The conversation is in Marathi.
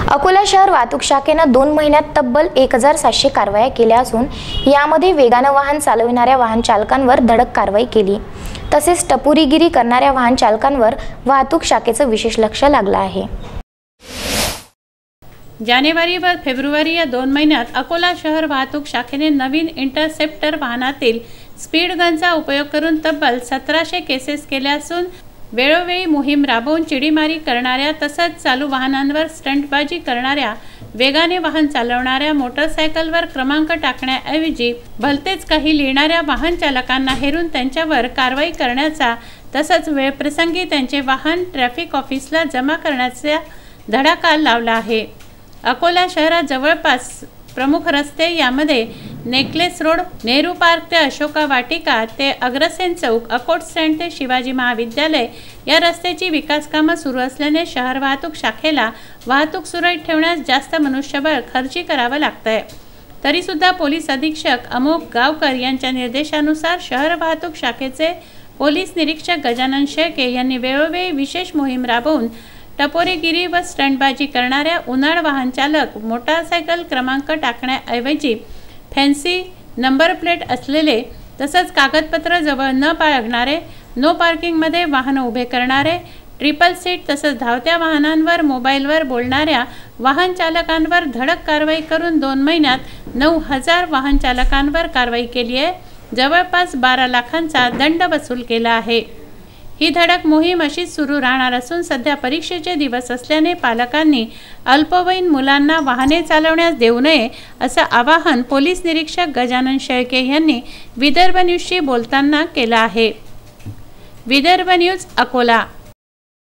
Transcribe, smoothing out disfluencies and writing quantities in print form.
अकोला शहर वाहतूक शाखेने 2 महिन्यात तब्बल 1700 कारवाया केल्या असून यामध्ये वेगाने वाहन चालविणाऱ्या वाहन चालकांवर धडक कारवाई केली। तसेच टपोरीगिरी करणाऱ्या वाहन चालकांवर वाहतूक शाखेचे विशेष लक्ष लागले आहे। जानेवारी व फेब्रुवारी या 2 महिन्यात अकोला शहर वाहतूक शाखेने नवीन इंटरसेप्टर वाहनातील स्पीड गनचा उपयोग करून तब्बल 1700 केसेस केल्या असून वेळोवेळी मोहीम राबवून चिडीमारी करणाऱ्या तसंच चालू वाहनांवर स्टंटबाजी करणाऱ्या, वेगाने वाहन चालवणाऱ्या, मोटरसायकलवर क्रमांक टाकण्याऐवजी भलतेच काही लिहिणाऱ्या वाहन चालकांना हेरून त्यांच्यावर कारवाई करण्याचा तसंच वेळप्रसंगी त्यांचे वाहन ट्रॅफिक ऑफिसला जमा करण्याचा धडाका लावला आहे। अकोला शहरात जवळपास प्रमुख रस्ते यामध्ये नेकलेस रोड, नेहरू पार्क ते अशोका वाटिका ते अग्रसेन चौक, अकोट स्टँड ते शिवाजी महाविद्यालय या रस्त्याची विकास कामे सुरू असल्याने शहर वाहतूक शाखेला वाहतूक सुरळीत ठेवण्यास जास्त मनुष्यबळ खर्ची करावे लागतंय। तरी सुद्धा पोलीस अधीक्षक अमोघ गावकर यांच्या निर्देशानुसार शहर वाहतूक शाखेचे पोलीस निरीक्षक गजानन शेळके यांनी वेळोवेळी विशेष मोहीम राबवून टपोरीगिरी व स्टंटबाजी करणाऱ्या उन्हाळ वाहन चालक, मोटारसायकल क्रमांक टाकण्याऐवजी फॅन्सी नंबर प्लेट असलेले तसंच कागदपत्र जवळ न बाळगणारे, नो पार्किंगमध्ये वाहन उभे करणारे, ट्रिपल सीट तसंच धावत्या वाहनांवर मोबाईलवर बोलणाऱ्या वाहन चालकांवर धडक कारवाई करून 2 महिन्यात 9000 वाहन चालकांवर कारवाई केली आहे। जवळपास 12 लाखांचा दंड वसूल केला आहे। ही धडक मोहीम अशीच सुरू राहणार असून सध्या परीक्षेचे दिवस असल्याने पालकांनी अल्पवयीन मुलांना वाहने चालवण्यास देऊ नये असं आवाहन पोलीस निरीक्षक गजानन शेळके यांनी विदर्भ न्यूजशी बोलताना केलं आहे। विदर्भ न्यूज अकोला।